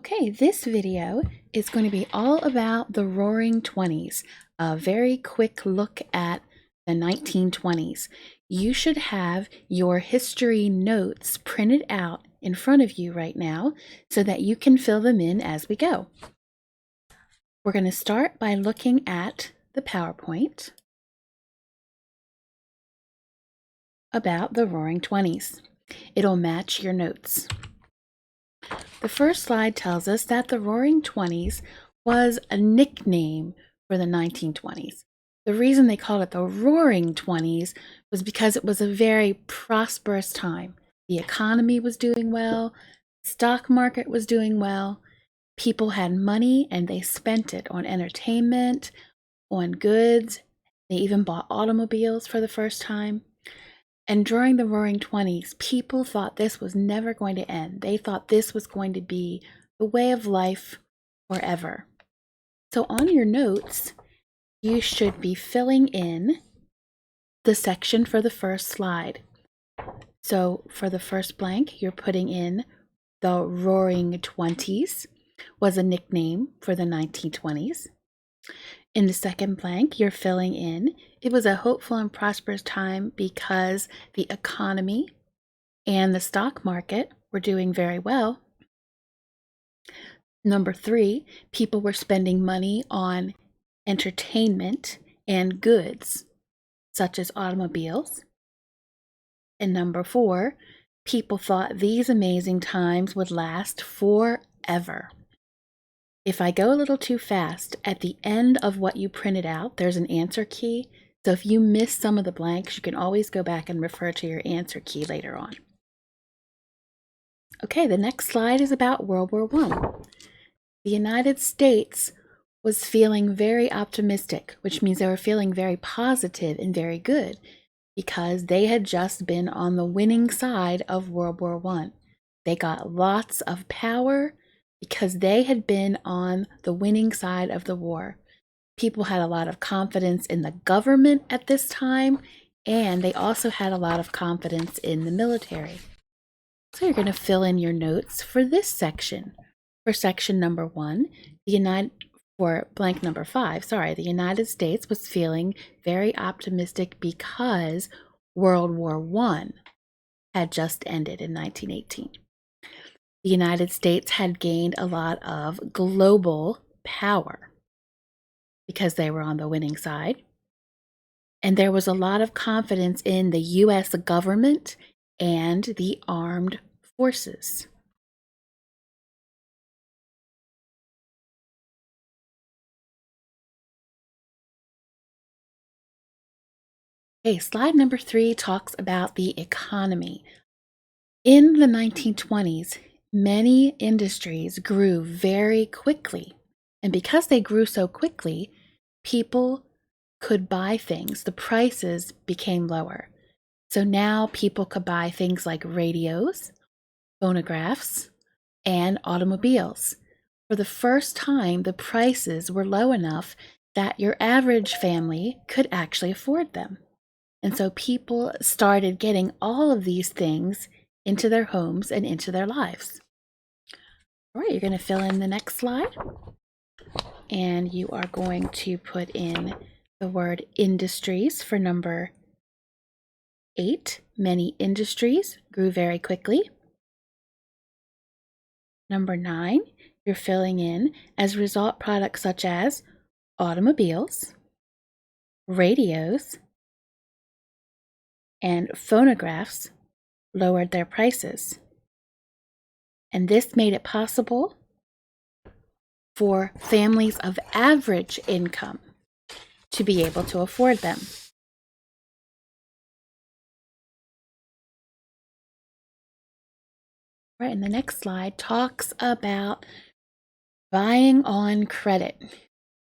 Okay, this video is going to be all about the Roaring Twenties, a very quick look at the 1920s. You should have your history notes printed out in front of you right now so that you can fill them in as we go. We're going to start by looking at the PowerPoint about the Roaring Twenties. It'll match your notes. The first slide tells us that the Roaring Twenties was a nickname for the 1920s. The reason they called it the Roaring Twenties was because it was a very prosperous time. The economy was doing well, stock market was doing well, people had money and they spent it on entertainment, on goods. They even bought automobiles for the first time. And during the Roaring Twenties, people thought this was never going to end. They thought this was going to be the way of life forever. So on your notes, you should be filling in the section for the first slide. So for the first blank, you're putting in the Roaring Twenties was a nickname for the 1920s. In the second blank, you're filling in, it was a hopeful and prosperous time because the economy and the stock market were doing very well. Number 3, people were spending money on entertainment and goods, such as automobiles. And number 4, people thought these amazing times would last forever. If I go a little too fast, at the end of what you printed out, there's an answer key. So if you miss some of the blanks, you can always go back and refer to your answer key later on. Okay, the next slide is about World War I. The United States was feeling very optimistic, which means they were feeling very positive and very good because they had just been on the winning side of World War I. They got lots of power because they had been on the winning side of the war. People had a lot of confidence in the government at this time, and they also had a lot of confidence in the military. So you're going to fill in your notes for this section. For section number 1, for blank number 5, the United States was feeling very optimistic because World War I had just ended in 1918. The United States had gained a lot of global power because they were on the winning side. And there was a lot of confidence in the US government and the armed forces. Okay, slide number 3 talks about the economy. In the 1920s, many industries grew very quickly. And because they grew so quickly, people could buy things. The prices became lower. So now people could buy things like radios, phonographs, and automobiles. For the first time, the prices were low enough that your average family could actually afford them. And so people started getting all of these things into their homes and into their lives. All right, you're going to fill in the next slide. And you are going to put in the word industries for number 8. Many industries grew very quickly. Number 9, you're filling in as a result products such as automobiles, radios, and phonographs lowered their prices. And this made it possible for families of average income to be able to afford them. Right, and the next slide talks about buying on credit.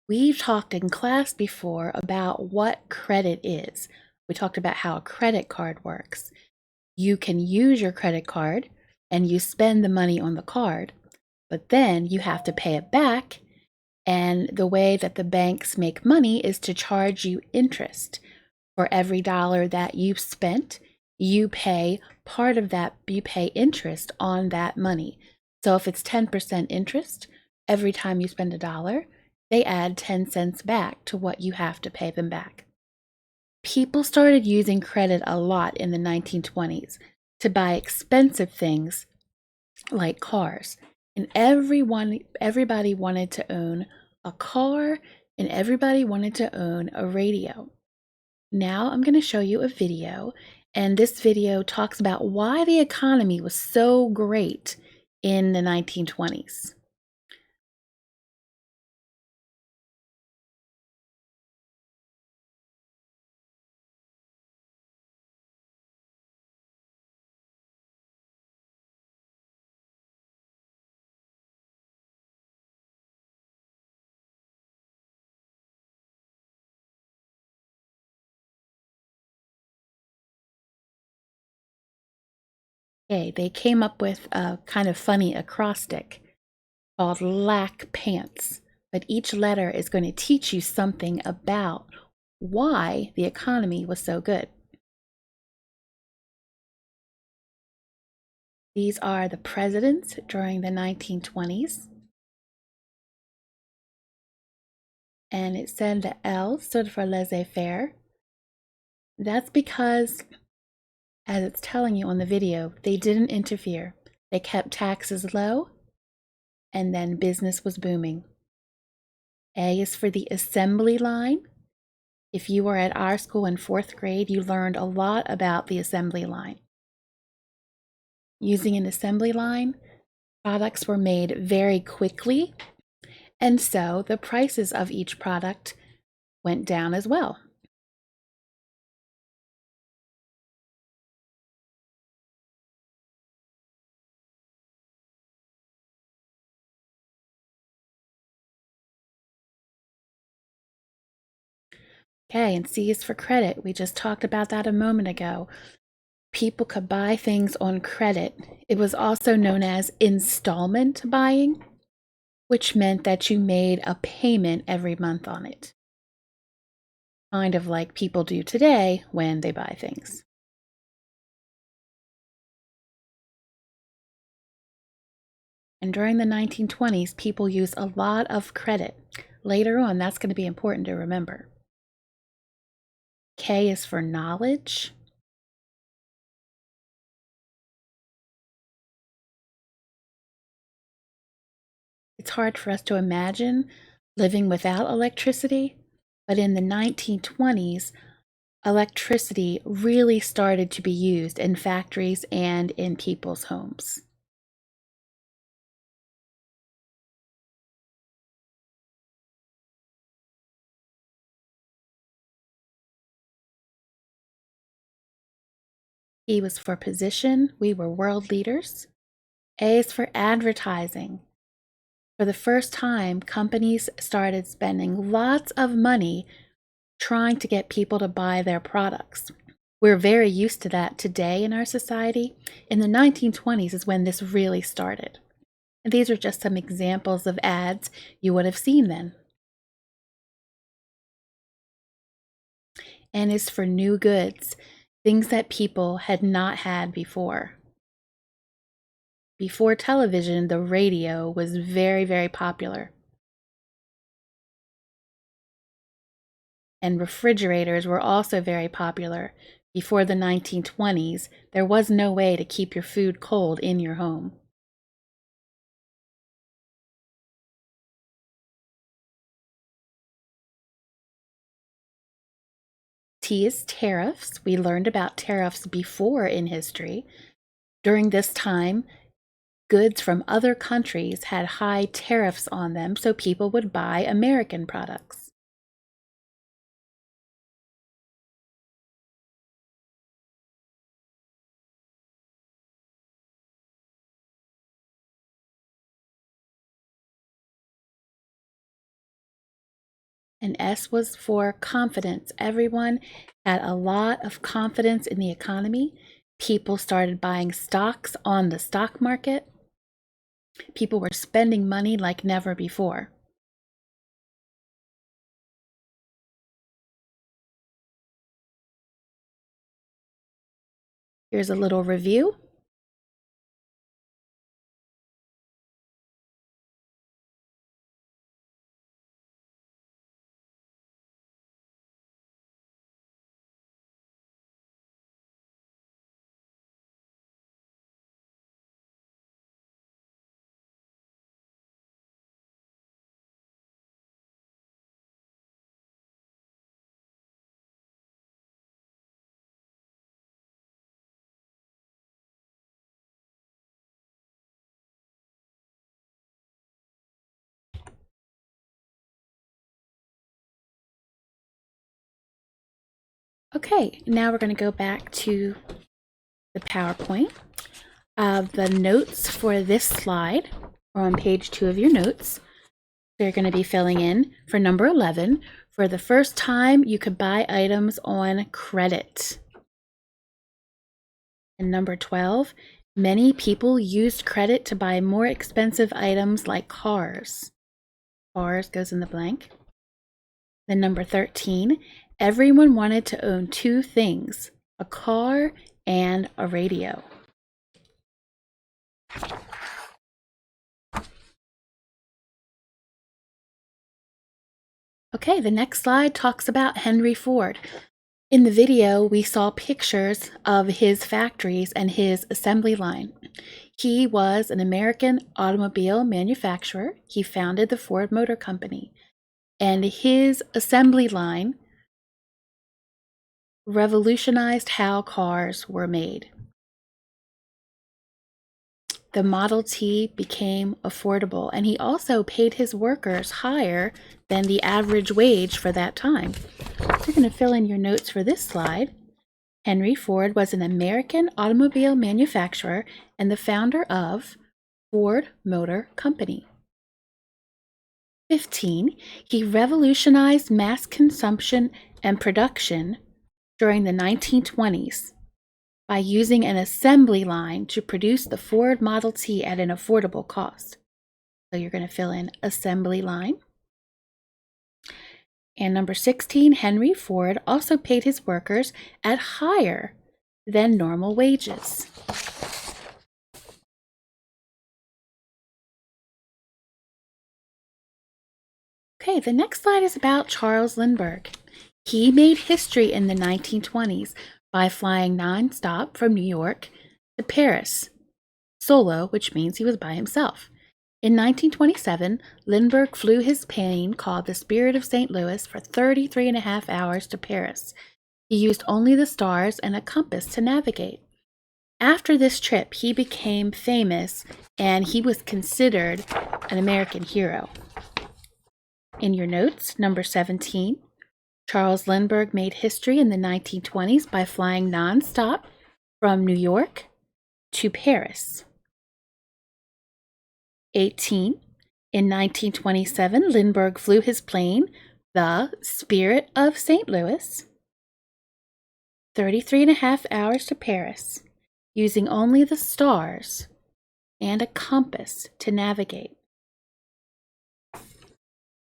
We've talked in class before about what credit is. We talked about how a credit card works. You can use your credit card and you spend the money on the card, but then you have to pay it back. And the way that the banks make money is to charge you interest. For every dollar that you've spent, you pay part of that, you pay interest on that money. So if it's 10% interest, every time you spend $1, they add 10 cents back to what you have to pay them back. People started using credit a lot in the 1920s to buy expensive things like cars. And everybody wanted to own a car and everybody wanted to own a radio. Now I'm going to show you a video, and this video talks about why the economy was so great in the 1920s. Okay, they came up with a kind of funny acrostic called lack pants, but each letter is going to teach you something about why the economy was so good. These are the presidents during the 1920s. And it said the L stood for laissez-faire. That's because, as it's telling you on the video, they didn't interfere. They kept taxes low, and then business was booming. A is for the assembly line. If you were at our school in 4th grade, you learned a lot about the assembly line. Using an assembly line, products were made very quickly, and so the prices of each product went down as well. Okay, and C is for credit. We just talked about that a moment ago. People could buy things on credit. It was also known as installment buying, which meant that you made a payment every month on it, kind of like people do today when they buy things. And during the 1920s, people used a lot of credit. Later on, that's going to be important to remember. K is for knowledge. It's hard for us to imagine living without electricity, but in the 1920s, electricity really started to be used in factories and in people's homes. E was for position. We were world leaders. A is for advertising. For the first time, companies started spending lots of money trying to get people to buy their products. We're very used to that today in our society. In the 1920s is when this really started. And these are just some examples of ads you would have seen then. N is for new goods, things that people had not had before. Before television, the radio was very, very popular. And refrigerators were also very popular. Before the 1920s, there was no way to keep your food cold in your home. T is tariffs. We learned about tariffs before in history. During this time, goods from other countries had high tariffs on them, so people would buy American products. And S was for confidence. Everyone had a lot of confidence in the economy. People started buying stocks on the stock market. People were spending money like never before. Here's a little review. Okay, now we're going to go back to the PowerPoint. The notes for this slide are on page 2 of your notes. They're going to be filling in for number 11. For the first time, you could buy items on credit. And number 12, many people used credit to buy more expensive items like cars. Cars goes in the blank. Then number 13, everyone wanted to own 2 things, a car and a radio. Okay, the next slide talks about Henry Ford. In the video, we saw pictures of his factories and his assembly line. He was an American automobile manufacturer. He founded the Ford Motor Company, and his assembly line revolutionized how cars were made. The Model T became affordable, and he also paid his workers higher than the average wage for that time. You're going to fill in your notes for this slide. Henry Ford was an American automobile manufacturer and the founder of Ford Motor Company. 15. He revolutionized mass consumption and production during the 1920s by using an assembly line to produce the Ford Model T at an affordable cost. So you're going to fill in assembly line. And number 16, Henry Ford also paid his workers at higher than normal wages. Okay, the next slide is about Charles Lindbergh. He made history in the 1920s by flying nonstop from New York to Paris, solo, which means he was by himself. In 1927, Lindbergh flew his plane called the Spirit of St. Louis for 33.5 hours to Paris. He used only the stars and a compass to navigate. After this trip, he became famous and he was considered an American hero. In your notes, number 17, Charles Lindbergh made history in the 1920s by flying nonstop from New York to Paris. 18. In 1927, Lindbergh flew his plane, the Spirit of St. Louis, 33.5 hours to Paris, using only the stars and a compass to navigate.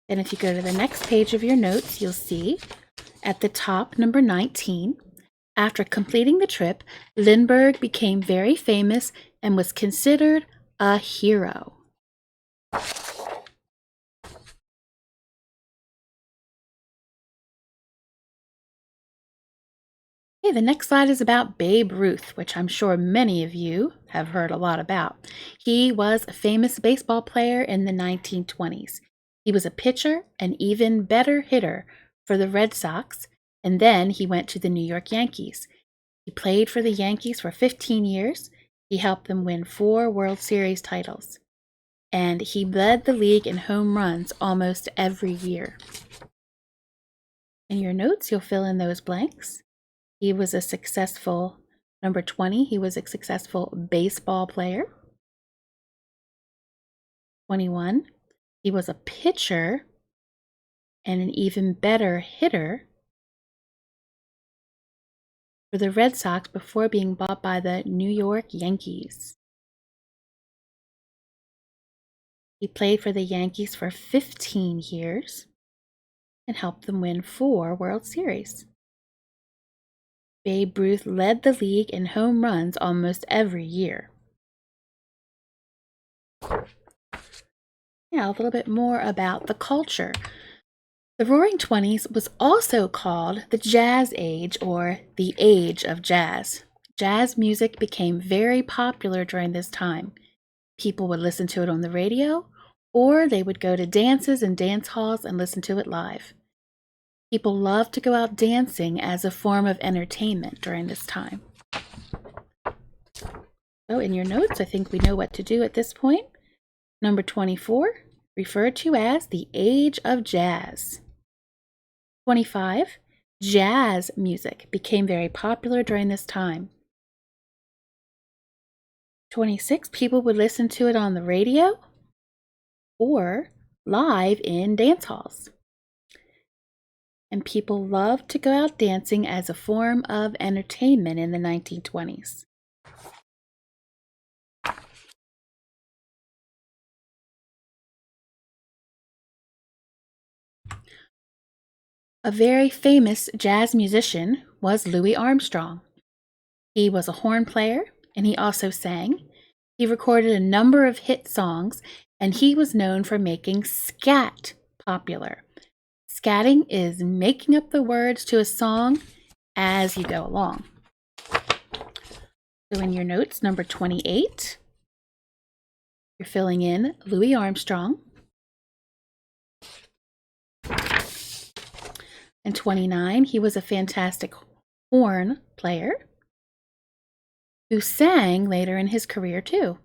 And if you go to the next page of your notes, you'll see at the top, number 19, after completing the trip, Lindbergh became very famous and was considered a hero. Okay, the next slide is about Babe Ruth, which I'm sure many of you have heard a lot about. He was a famous baseball player in the 1920s. He was a pitcher and even better hitter for the Red Sox, and then he went to the New York Yankees. He played for the Yankees for 15 years. He helped them win 4 World Series titles, and he led the league in home runs almost every year. In your notes, you'll fill in those blanks. He was a successful, number 20, he was a successful baseball player. 21, he was a pitcher and an even better hitter for the Red Sox before being bought by the New York Yankees. He played for the Yankees for 15 years and helped them win 4 World Series. Babe Ruth led the league in home runs almost every year. Now, a little bit more about the culture. The Roaring Twenties was also called the Jazz Age or the Age of Jazz. Jazz music became very popular during this time. People would listen to it on the radio, or they would go to dances and dance halls and listen to it live. People loved to go out dancing as a form of entertainment during this time. So in your notes, I think we know what to do at this point. Number 24, referred to as the Age of Jazz. 25, Jazz music became very popular during this time. 26, people would listen to it on the radio or live in dance halls. And people loved to go out dancing as a form of entertainment in the 1920s. A very famous jazz musician was Louis Armstrong. He was a horn player and he also sang. He recorded a number of hit songs and he was known for making scat popular. Scatting is making up the words to a song as you go along. So in your notes, number 28, you're filling in Louis Armstrong. And 29, he was a fantastic horn player who sang later in his career too.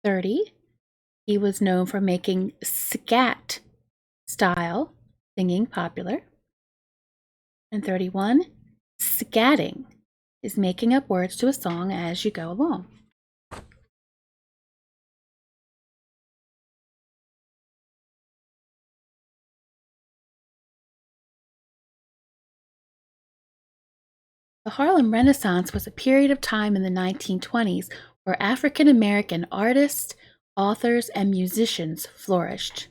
30, he was known for making scat style singing popular. And 31, scatting is making up words to a song as you go along. The Harlem Renaissance was a period of time in the 1920s where African American artists, authors, and musicians flourished.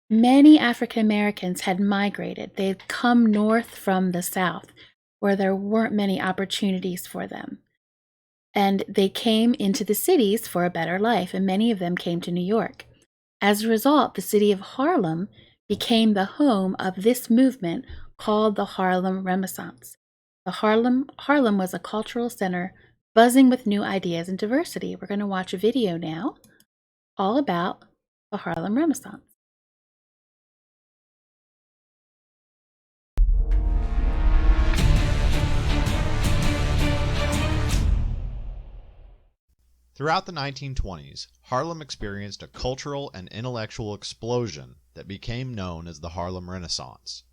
Many African Americans had migrated. They had come north from the South, where there weren't many opportunities for them. And they came into the cities for a better life, and many of them came to New York. As a result, the city of Harlem became the home of this movement called the Harlem Renaissance. Harlem was a cultural center buzzing with new ideas and diversity. We're going to watch a video now all about the Harlem Renaissance. Throughout the 1920s, Harlem experienced a cultural and intellectual explosion that became known as the Harlem Renaissance.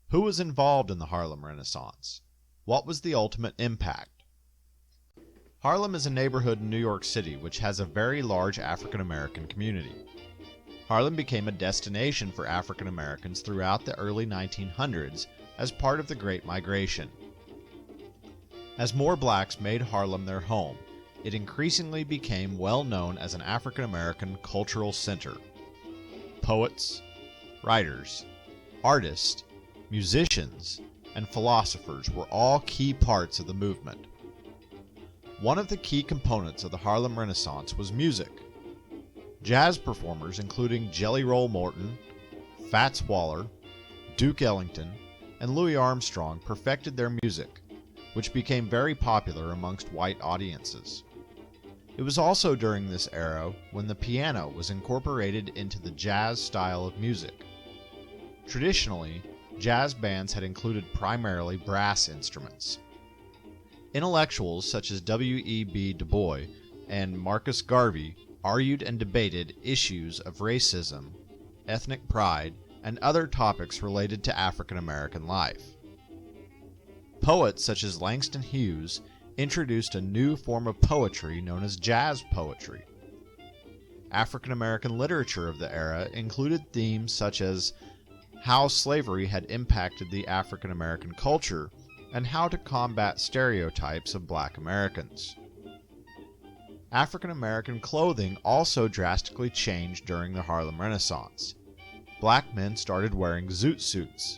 Who was involved in the Harlem Renaissance? What was the ultimate impact? Harlem is a neighborhood in New York City which has a very large African American community. Harlem became a destination for African Americans throughout the early 1900s as part of the Great Migration. As more blacks made Harlem their home, it increasingly became well known as an African American cultural center. Poets, writers, artists, musicians, and philosophers were all key parts of the movement. One of the key components of the Harlem Renaissance was music. Jazz performers including Jelly Roll Morton, Fats Waller, Duke Ellington, and Louis Armstrong perfected their music, which became very popular amongst white audiences. It was also during this era when the piano was incorporated into the jazz style of music. Traditionally, jazz bands had included primarily brass instruments. Intellectuals such as W.E.B. Du Bois and Marcus Garvey argued and debated issues of racism, ethnic pride, and other topics related to African American life. Poets such as Langston Hughes introduced a new form of poetry known as jazz poetry. African American literature of the era included themes such as how slavery had impacted the African American culture and how to combat stereotypes of black Americans. African American clothing also drastically changed during the Harlem Renaissance. Black men started wearing zoot suits.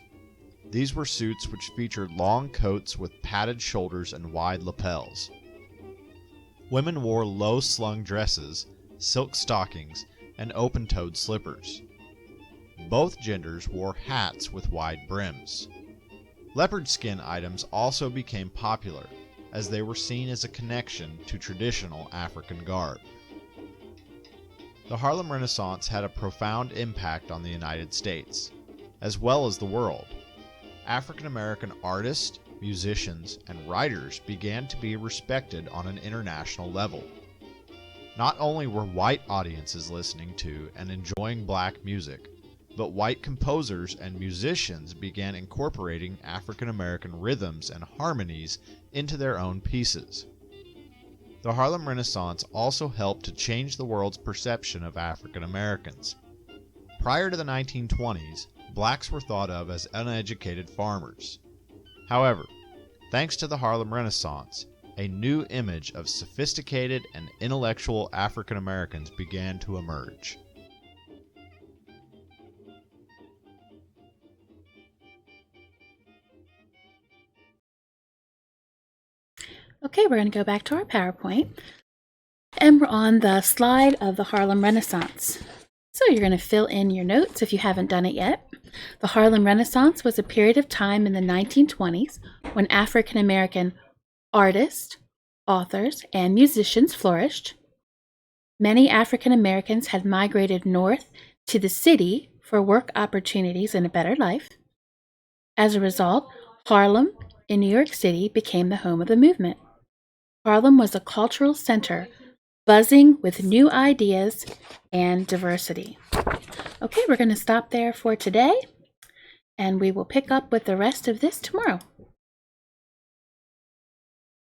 These were suits which featured long coats with padded shoulders and wide lapels. Women wore low-slung dresses, silk stockings, and open-toed slippers. Both genders wore hats with wide brims. Leopard skin items also became popular, as they were seen as a connection to traditional African garb. The Harlem Renaissance had a profound impact on the United States, as well as the world. African American artists, musicians, and writers began to be respected on an international level. Not only were white audiences listening to and enjoying black music, but white composers and musicians began incorporating African American rhythms and harmonies into their own pieces. The Harlem Renaissance also helped to change the world's perception of African Americans. Prior to the 1920s, blacks were thought of as uneducated farmers. However, thanks to the Harlem Renaissance, a new image of sophisticated and intellectual African Americans began to emerge. Okay, we're going to go back to our PowerPoint, and we're on the slide of the Harlem Renaissance. So you're going to fill in your notes if you haven't done it yet. The Harlem Renaissance was a period of time in the 1920s when African American artists, authors, and musicians flourished. Many African Americans had migrated north to the city for work opportunities and a better life. As a result, Harlem in New York City became the home of the movement. Harlem was a cultural center, buzzing with new ideas and diversity. Okay, we're going to stop there for today, and we will pick up with the rest of this tomorrow.